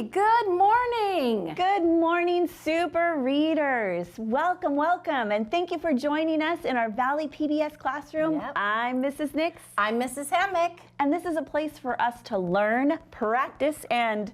Good morning. Good morning, super readers. Welcome, welcome, and thank you for joining us in our Valley PBS classroom. Yep. I'm Mrs. Nix. I'm Mrs. Hammock. And this is a place for us to learn, practice, and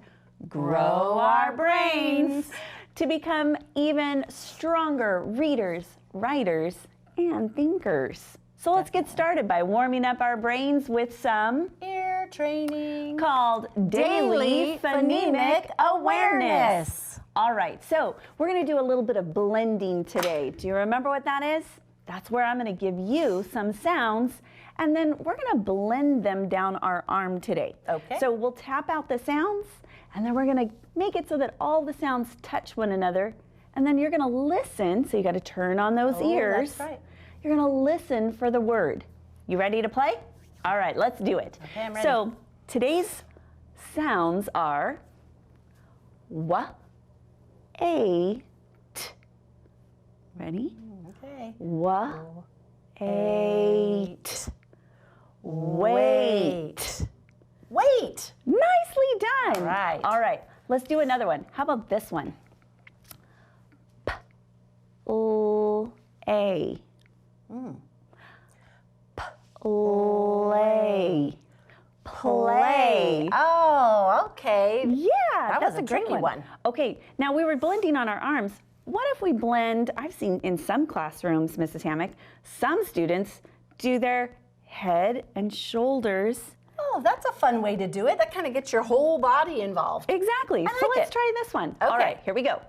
grow our brains to become even stronger readers, writers, and thinkers. So let's get started by warming up our brains with some Ear training called Daily Phonemic Awareness. All right, so we're going to do a little bit of blending today. Do you remember what that is? That's where I'm going to give you some sounds, and then we're going to blend them down our arm today. Okay. So we'll tap out the sounds, and then we're going to make it so that all the sounds touch one another, and then you're going to listen, so you got to turn on those ears. That's right. You're going to listen for the word. You ready to play? All right, let's do it. Okay, I'm ready. So today's sounds are wa, a, t. Ready? Okay. Wa, a, t. Wait. Wait. Nicely done. All right. All right, let's do another one. How about this one? P, l, a. Play. Play. Oh, okay. Yeah, That that's was a great tricky one. Okay, now we were blending on our arms. What if we blend, I've seen in some classrooms, Mrs. Hammock, some students do their head and shoulders. Oh, that's a fun way to do it. That kind of gets your whole body involved. Exactly. I So like let's it. try this one. Okay. All right, here we go.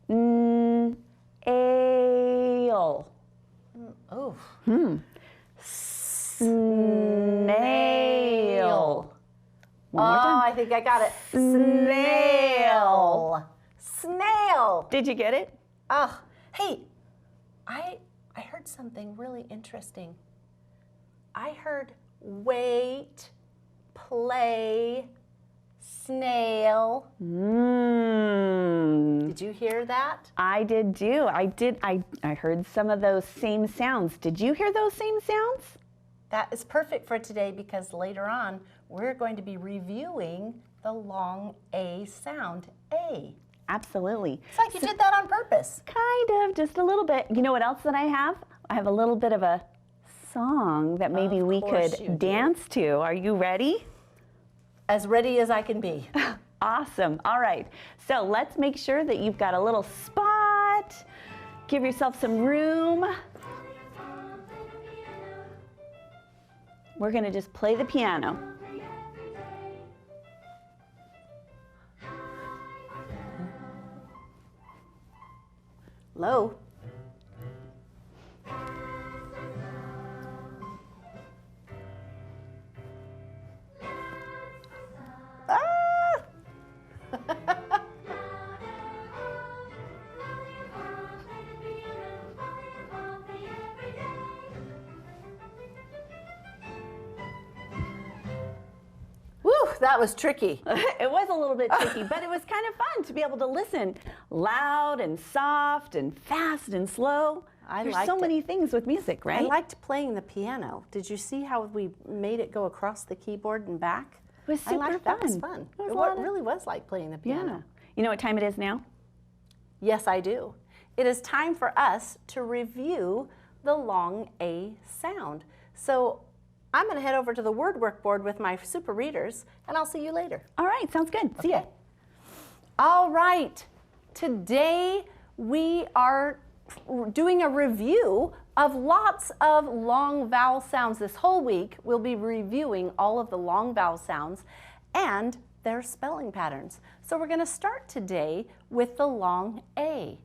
Snail. Oh. Snail. One more time. I think I got it. Snail. Snail. Did you get it? Oh, hey, I heard something really interesting. I heard wait, play, snail. Did you hear that? I did too. I heard some of those same sounds. Did you hear those same sounds? That is perfect for today because later on we're going to be reviewing the long A sound, A. Absolutely. It's like you did that on purpose. Kind of, just a little bit. You know what else that I have? I have a little bit of a song that maybe we course you do. could dance to. Are you ready? As ready as I can be. Awesome. All right. So let's make sure that you've got a little spot. Give yourself some room. We're going to just play the piano. Low. Woo, that was tricky. It was a little bit tricky, but it was kind of fun to be able to listen loud and soft and fast and slow. There's so many things with music, right? I liked playing the piano. Did you see how we made it go across the keyboard and back? It was super fun. That was fun. It was really was like playing the piano. Yeah. You know what time it is now? Yes, I do. It is time for us to review the long A sound. So I'm going to head over to the word workboard with my super readers, and I'll see you later. All right, sounds good. See ya. All right. Today we are doing a review of lots of long vowel sounds. This whole week we'll be reviewing all of the long vowel sounds and their spelling patterns. So we're going to start today with the long A.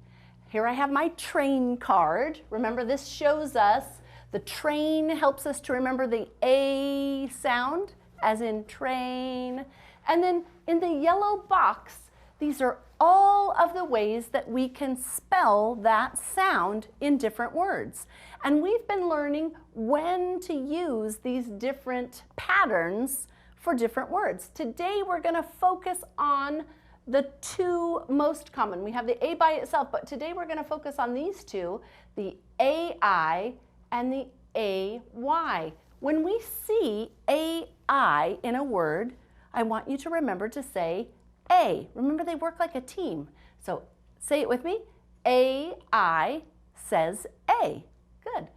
Here I have my train card. Remember, this shows us the train, helps us to remember the A sound, as in train. And then in the yellow box, these are all of the ways that we can spell that sound in different words. And we've been learning when to use these different patterns for different words. Today we're going to focus on the two most common. We have the A by itself, but today we're going to focus on these two, the AI and the AY. When we see AI in a word, I want you to remember to say A. Remember, they work like a team. So say it with me. A-I says A. Good.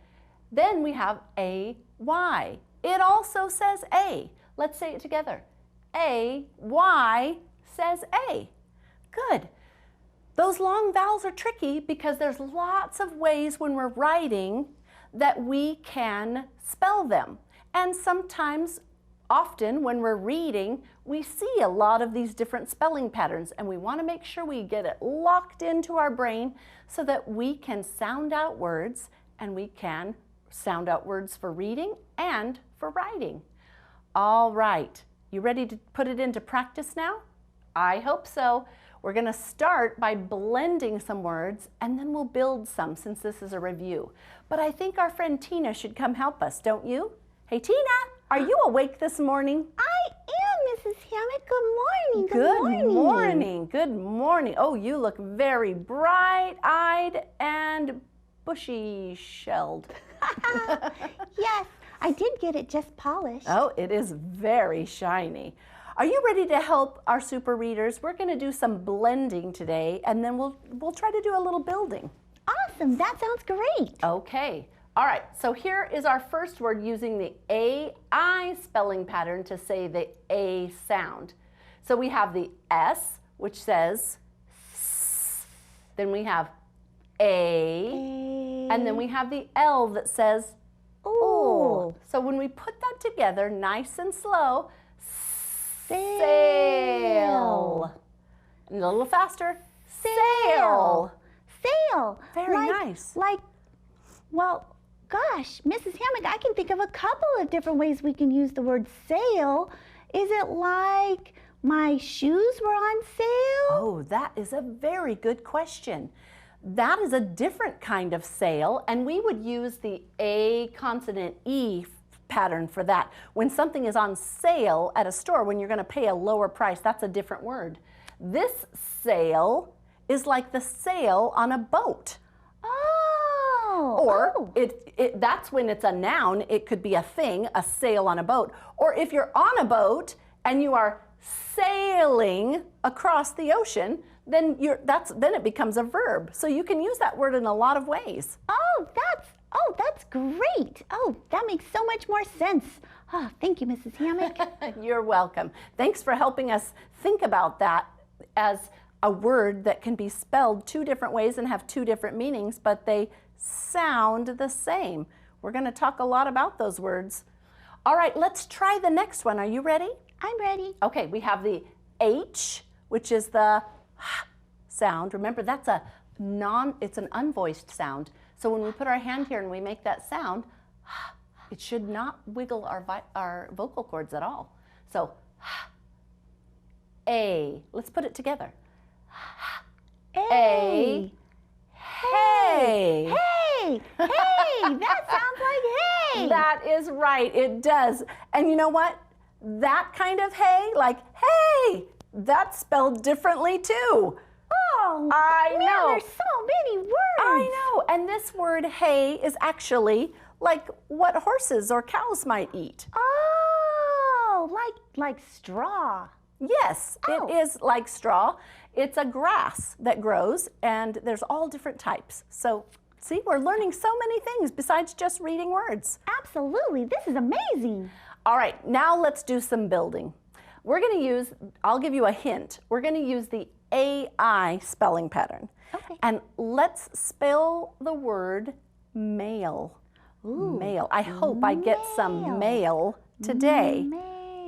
Then we have A-Y. It also says A. Let's say it together. A-Y says A. Good. Those long vowels are tricky because there's lots of ways when we're writing that we can spell them. And sometimes, often when we're reading, we see a lot of these different spelling patterns, and we want to make sure we get it locked into our brain so that we can sound out words, and we can sound out words for reading and for writing. All right, you ready to put it into practice now? I hope so. We're going to start by blending some words, and then we'll build some since this is a review. But I think our friend Tina should come help us, don't you? Hey, Tina, are you awake this morning? I am, Mrs. Hammett. Good morning. Good morning. Good morning. Oh, you look very bright-eyed and bushy-shelled. Yes, I did get it just polished. Oh, it is very shiny. Are you ready to help our super readers? We're going to do some blending today, and then we'll try to do a little building. Awesome. That sounds great. Okay. All right. So here is our first word using the A-I spelling pattern to say the A sound. So we have the S, which says S. Then we have A. And then we have the L that says ooh. So when we put that together nice and slow, sail. And a little faster. Sail. Sail. Very nice. Well, gosh, Mrs. Hammock, I can think of a couple of different ways we can use the word sail. Is it like my shoes were on sale? Oh, that is a very good question. That is a different kind of sail, and we would use the A consonant E pattern for that. When something is on sale at a store, when you're going to pay a lower price, that's a different word. This sail is like the sail on a boat. Or that's when it's a noun. It could be a thing, a sail on a boat. Or if you're on a boat and you are sailing across the ocean, then it becomes a verb. So you can use that word in a lot of ways. Oh, that's great. Oh, that makes so much more sense. Oh, thank you, Mrs. Hammock. You're welcome. Thanks for helping us think about that as a word that can be spelled two different ways and have two different meanings, but they sound the same. We're going to talk a lot about those words. All right, let's try the next one. Are you ready? I'm ready. Okay, we have the H, which is the sound. Remember, it's an unvoiced sound. So when we put our hand here and we make that sound, it should not wiggle our vocal cords at all. So A. Let's put it together. A. Hey. Hey, that sounds like hey. That is right, it does. And you know what? That kind of hey, like hey, that's spelled differently too. Oh, I know. There's so many words. I know. And this word hay is actually like what horses or cows might eat. Oh, like straw. Yes, Oh. It is like straw. It's a grass that grows, and there's all different types. So, see, we're learning so many things besides just reading words. Absolutely. This is amazing. All right, now let's do some building. We're going to use, I'll give you a hint. We're going to use the AI spelling pattern. Okay. And let's spell the word mail. Ooh. Mail. I hope I get some mail today.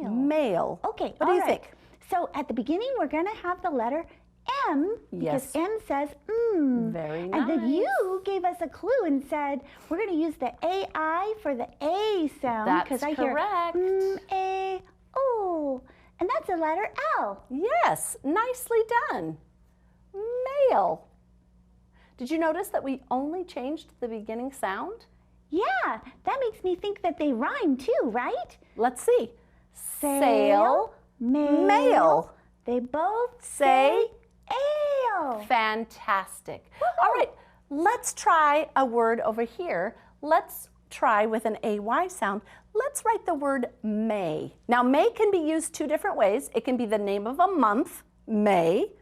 Mail. Okay, What do you all right. think? So at the beginning, we're going to have the letter M because Yes. M says mm. Very And then nice. you gave us a clue and said we're going to use the AI for the A sound. That's I correct. Hear A, O. And that's the letter L. Yes, nicely done. Mail. Did you notice that we only changed the beginning sound? Yeah, that makes me think that they rhyme too, right? Let's see. Sail, mail. They both Say ale. fantastic. All right, let's try a word over here. Let's try with an AY sound. let's write the word May. Now, May can be used two different ways. It can be the name of a month, May.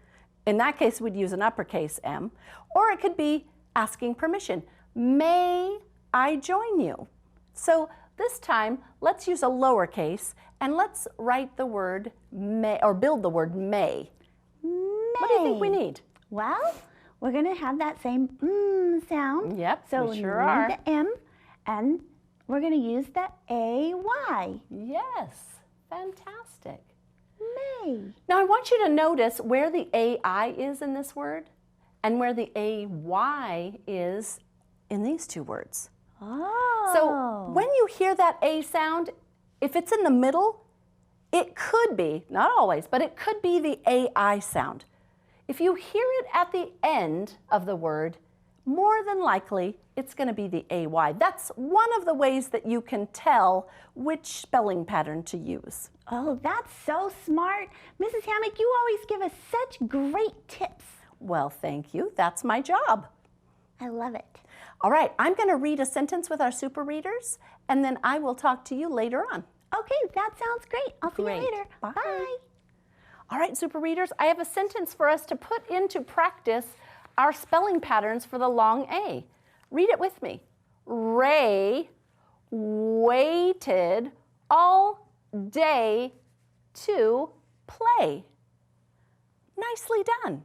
In that case, we'd use an uppercase M. Or it could be asking permission. May I join you? So this time, let's use a lowercase and let's write the word May, or build the word May. What do you think we need? Well, we're going to have that same sound. Yep, so we sure we need are. the M, and we're going to use the AY. Yes, fantastic. May. Now I want you to notice where the AI is in this word and where the AY is in these two words. Oh. So when you hear that A sound, if it's in the middle, it could be, not always, but it could be the AI sound. If you hear it at the end of the word, more than likely it's going to be the AY. That's one of the ways that you can tell which spelling pattern to use. Oh, that's so smart. Mrs. Hammock, you always give us such great tips. Well, thank you. That's my job. I love it. All right, I'm going to read a sentence with our super readers, and then I will talk to you later on. Okay, that sounds great. I'll see you Great. later. Bye. Bye. All right, super readers, I have a sentence for us to put into practice our spelling patterns for the long A. Read it with me. Ray waited all day to play. Nicely done.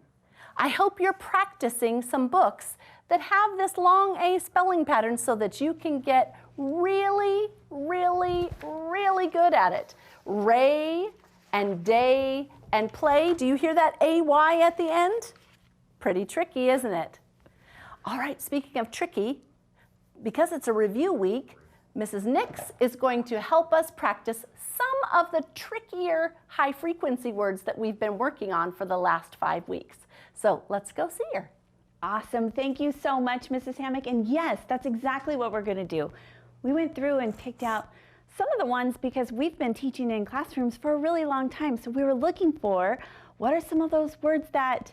I hope you're practicing some books that have this long A spelling pattern so that you can get really, really, really good at it. Ray and day and play. Do you hear that AY at the end? Pretty tricky, isn't it? All right, speaking of tricky, because it's a review week, Mrs. Nix is going to help us practice some of the trickier high-frequency words that we've been working on for the last 5 weeks. So let's go see her. Awesome. Thank you so much, Mrs. Hammock. And yes, that's exactly what we're going to do. We went through and picked out some of the ones because we've been teaching in classrooms for a really long time. So we were looking for what are some of those words that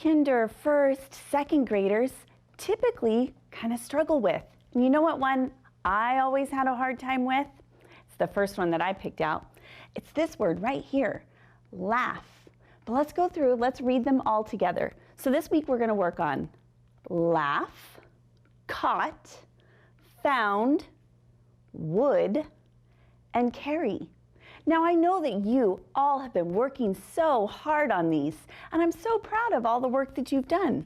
kinder, first, second graders typically kind of struggle with. And you know what one I always had a hard time with? It's the first one that I picked out. It's this word right here, laugh. But let's go through, let's read them all together. So this week we're going to work on laugh, caught, found, would, and carry. Now I know that you all have been working so hard on these, and I'm so proud of all the work that you've done.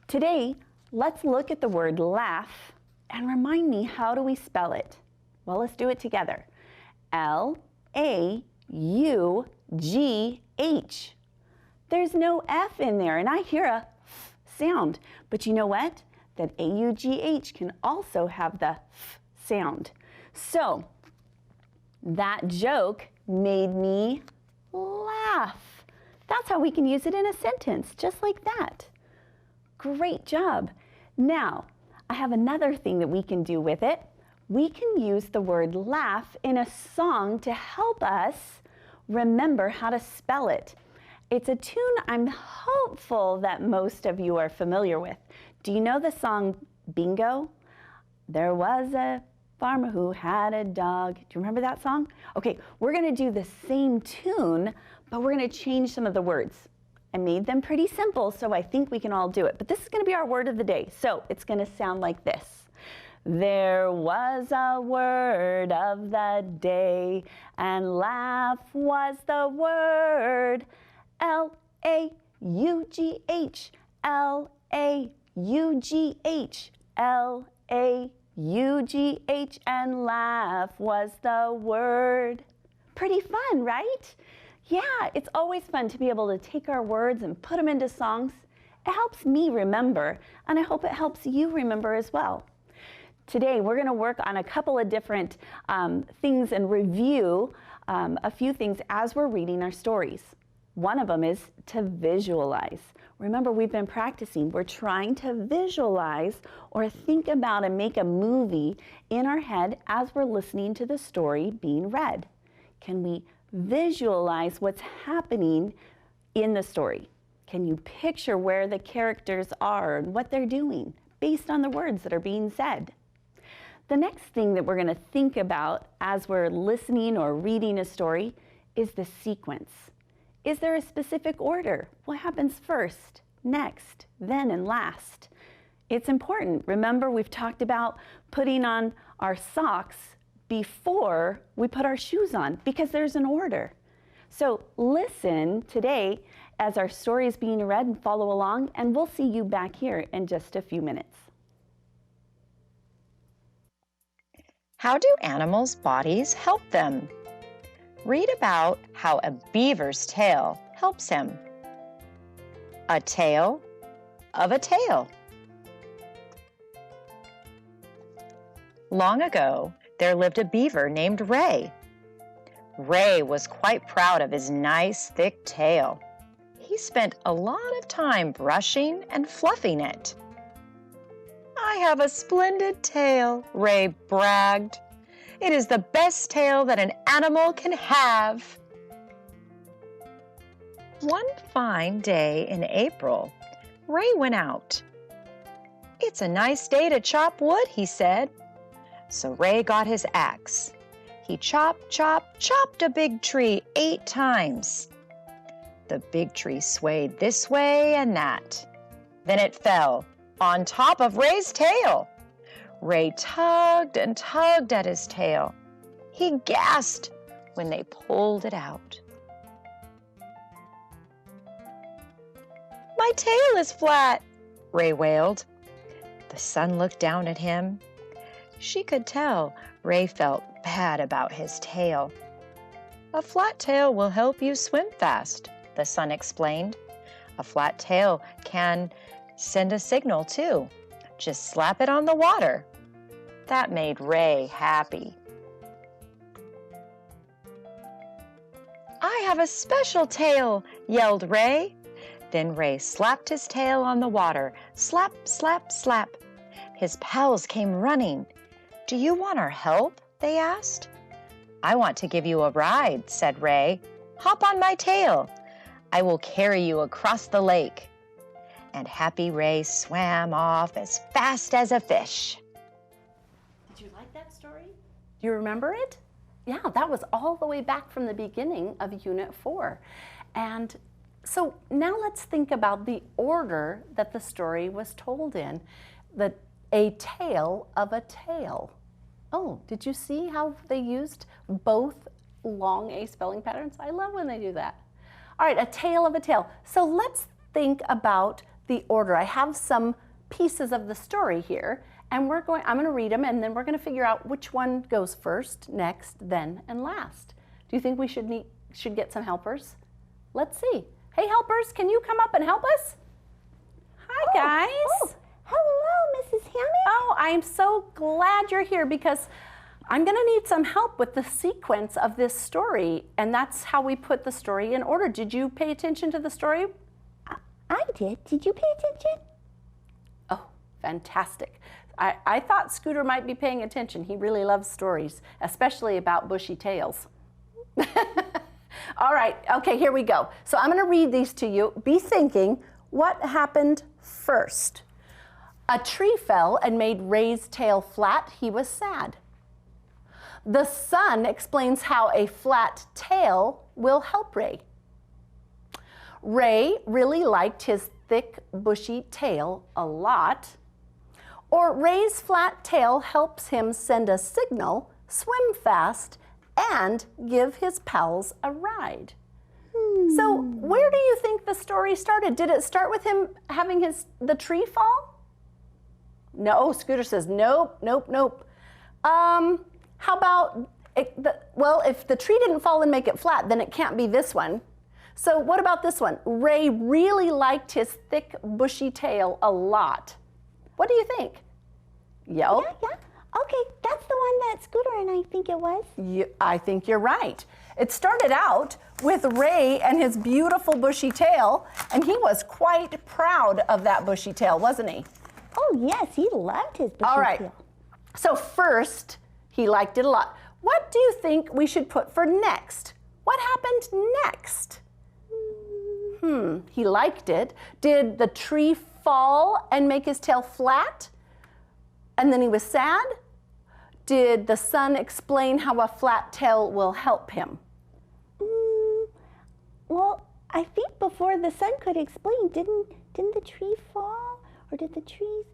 Today, let's look at the word laugh and remind me, how do we spell it? Well, let's do it together. L-A-U-G-H. There's no F in there, and I hear a F sound. But you know what? That A-U-G-H can also have the F sound. So that joke made me laugh. That's how we can use it in a sentence, just like that. Great job. Now, I have another thing that we can do with it. We can use the word laugh in a song to help us remember how to spell it. It's a tune I'm hopeful that most of you are familiar with. Do you know the song Bingo? There was a farmer who had a dog. Do you remember that song? Okay, we're going to do the same tune, but we're going to change some of the words. I made them pretty simple, so I think we can all do it. But this is going to be our word of the day, so it's going to sound like this. There was a word of the day, and laugh was the word. L-A-U-G-H, L-A-U-G-H, L-A-U-G-H, and laugh was the word. Pretty fun, right? Yeah, it's always fun to be able to take our words and put them into songs. It helps me remember, and I hope it helps you remember as well. Today, we're going to work on a couple of different things and review a few things as we're reading our stories. One of them is to visualize. Remember, we've been practicing. We're trying to visualize or think about and make a movie in our head as we're listening to the story being read. Can we visualize what's happening in the story? Can you picture where the characters are and what they're doing based on the words that are being said? The next thing that we're going to think about as we're listening or reading a story is the sequence. Is there a specific order? What happens first, next, then, and last? It's important. Remember, we've talked about putting on our socks before we put our shoes on because there's an order. So listen today as our story is being read and follow along, and we'll see you back here in just a few minutes. How do animals' bodies help them? Read about how a beaver's tail helps him. A tale of a tail. Long ago, there lived a beaver named Ray. Ray was quite proud of his nice, thick tail. He spent a lot of time brushing and fluffing it. "I have a splendid tail," Ray bragged. "It is the best tail that an animal can have." One fine day in April, Ray went out. "It's a nice day to chop wood," he said. So Ray got his axe. He chopped a big tree 8 times. The big tree swayed this way and that. Then it fell on top of Ray's tail. Ray tugged and tugged at his tail. He gasped when they pulled it out. "My tail is flat," Ray wailed. The sun looked down at him. She could tell Ray felt bad about his tail. "A flat tail will help you swim fast," the sun explained. "A flat tail can send a signal too. Just slap it on the water." That made Ray happy. "I have a special tail," yelled Ray. Then Ray slapped his tail on the water. Slap, slap, slap. His pals came running. "Do you want our help?" they asked. "I want to give you a ride," said Ray. "Hop on my tail. I will carry you across the lake." And Happy Ray swam off as fast as a fish. Did you like that story? Do you remember it? Yeah, that was all the way back from the beginning of Unit 4. And so now let's think about the order that the story was told in. A tale of a tale. Oh, did you see how they used both long A spelling patterns? I love when they do that. All right, a tale of a tale. So let's think about the order. I have some pieces of the story here, and I'm going to read them, and then we're going to figure out which one goes first, next, then, and last. Do you think we should get some helpers? Let's see. Hey, helpers, can you come up and help us? Hi, guys. Hello, Mrs. Hammond. Oh, I'm so glad you're here because I'm going to need some help with the sequence of this story, and that's how we put the story in order. Did you pay attention to the story? I did. Did you pay attention? Oh, fantastic. I thought Scooter might be paying attention. He really loves stories, especially about bushy tails. All right, okay, here we go. So I'm going to read these to you. Be thinking, what happened first? A tree fell and made Ray's tail flat. He was sad. The sun explains how a flat tail will help Ray. Ray really liked his thick, bushy tail a lot. Or Ray's flat tail helps him send a signal, swim fast, and give his pals a ride. So where do you think the story started? Did it start with him having the tree fall? No, Scooter says nope, nope, nope. How about, if the tree didn't fall and make it flat, then it can't be this one. So what about this one? Ray really liked his thick, bushy tail a lot. What do you think? Yep. Yeah. Okay, that's the one that Scooter and I think it was. I think you're right. It started out with Ray and his beautiful bushy tail, and he was quite proud of that bushy tail, wasn't he? Oh, yes, he loved his bushy All right. tail. So first, he liked it a lot. What do you think we should put for next? What happened next? He liked it. Did the tree fall and make his tail flat? And then he was sad? did the sun explain how a flat tail will help him? Well, I think before the sun could explain, didn't the tree fall? Or did the trees?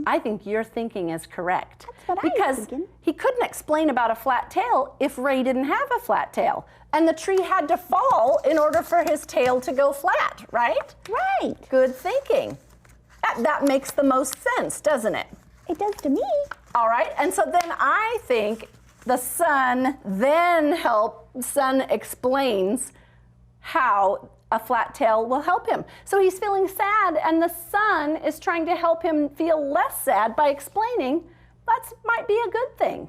I think your thinking is correct. That's what I was because thinking. he couldn't explain about a flat tail if Ray didn't have a flat tail. And the tree had to fall in order for his tail to go flat, right? Right. Good thinking. That makes the most sense, doesn't it? It does to me. All right, and so then I think the sun explains how a flat tail will help him. So he's feeling sad, and the sun is trying to help him feel less sad by explaining that might be a good thing.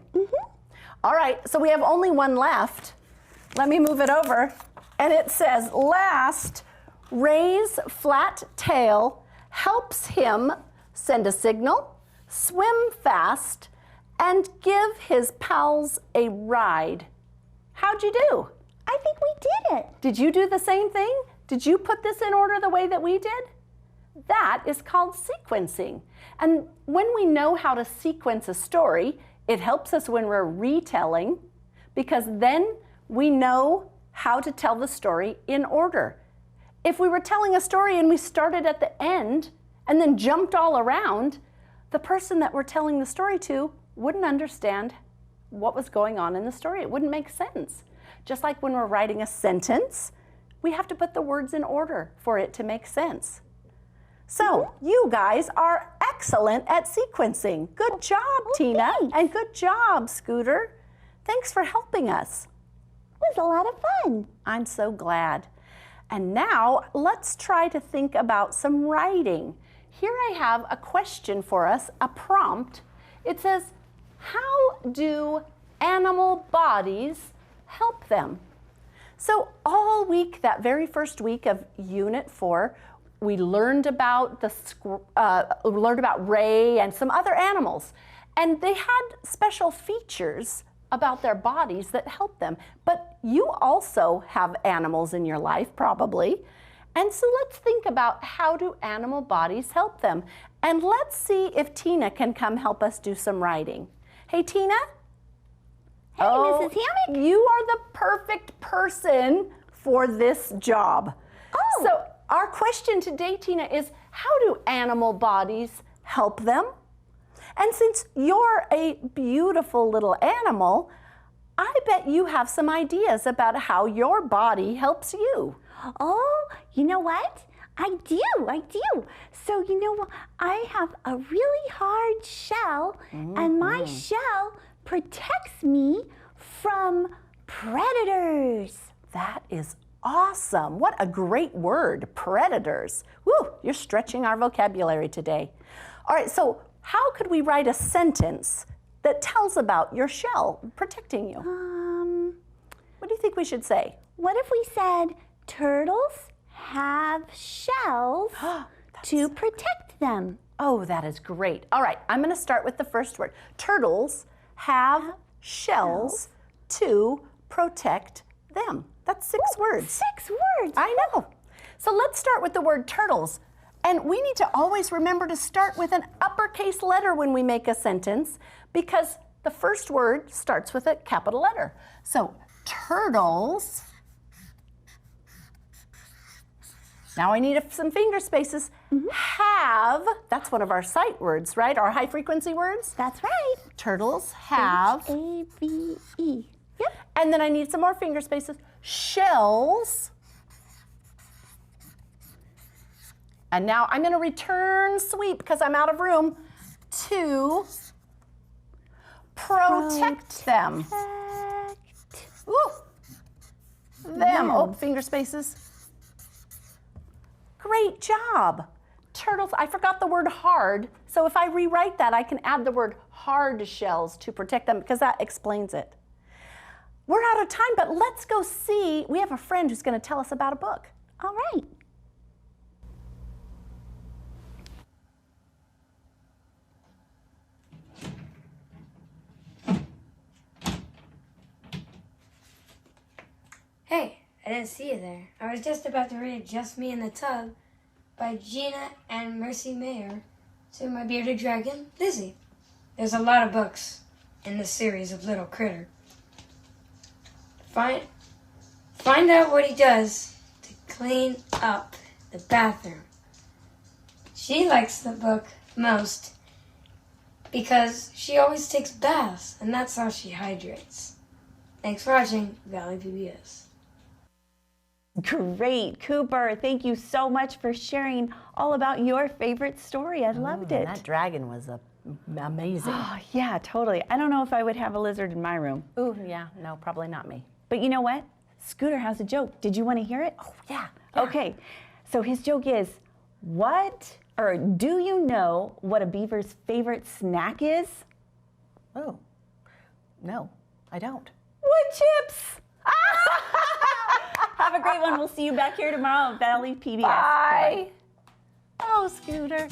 All right, so we have only one left. Let me move it over. And it says, last, Ray's flat tail helps him send a signal, swim fast, and give his pals a ride. How'd you do? I think we did it. Did you do the same thing? Did you put this in order the way that we did? That is called sequencing. And when we know how to sequence a story, it helps us when we're retelling, because then we know how to tell the story in order. If we were telling a story and we started at the end and then jumped all around, the person that we're telling the story to wouldn't understand what was going on in the story. It wouldn't make sense. Just like when we're writing a sentence, we have to put the words in order for it to make sense. So you guys are excellent at sequencing. Good job, Tina. Thanks. And good job, Scooter. Thanks for helping us. It was a lot of fun. I'm so glad. And now let's try to think about some writing. Here I have a question for us, a prompt. It says, how do animal bodies help them? So all week, that very first week of Unit 4, we learned about Ray and some other animals. And they had special features about their bodies that help them. But you also have animals in your life, probably. And so let's think about, how do animal bodies help them? And let's see if Tina can come help us do some writing. Hey, Tina? Hey, Mrs. Hammock. You are the perfect person for this job. Oh. So our question today, Tina, is how do animal bodies help them? And since you're a beautiful little animal, I bet you have some ideas about how your body helps you. Oh, you know what? I do. So, you know what? I have a really hard shell, and my shell protects me from predators. That is awesome. What a great word, predators. Woo, you're stretching our vocabulary today. All right, so how could we write a sentence that tells about your shell protecting you? What do you think we should say? What if we said turtles have shells to protect them? Oh, that is great. All right, I'm going to start with the first word. Turtles have shells to protect them. That's 6 words. 6 words. I know. So let's start with the word turtles. And we need to always remember to start with an uppercase letter when we make a sentence, because the first word starts with a capital letter. So turtles. Now I need some finger spaces. Have, that's one of our sight words, right? Our high frequency words. That's right. Turtles have. A-V-E. Yep. And then I need some more finger spaces. Shells. And now I'm going to return sweep, because I'm out of room, to protect them. Ooh. Them. Oh, finger spaces. Great job. Turtles, I forgot the word hard. So if I rewrite that, I can add the word hard shells to protect them, because that explains it. We're out of time, but let's go see. We have a friend who's going to tell us about a book. All right. Hey, I didn't see you there. I was just about to read Just Me in the Tub by Gina and Mercy Mayer to my bearded dragon, Lizzie. There's a lot of books. in the series of Little Critter. Find out what he does to clean up the bathroom. She likes the book most because she always takes baths, and that's how she hydrates. Thanks for watching Valley PBS. Great, Cooper. Thank you so much for sharing all about your favorite story. I loved it. That dragon was amazing. Oh, yeah, totally. I don't know if I would have a lizard in my room. Ooh, yeah, no, probably not me. But you know what? Scooter has a joke. Did you want to hear it? Oh, yeah. Okay, so his joke is, do you know what a beaver's favorite snack is? Oh, no, I don't. Wood chips! Have a great one. We'll see you back here tomorrow at Valley PBS. Bye. Oh, Scooter.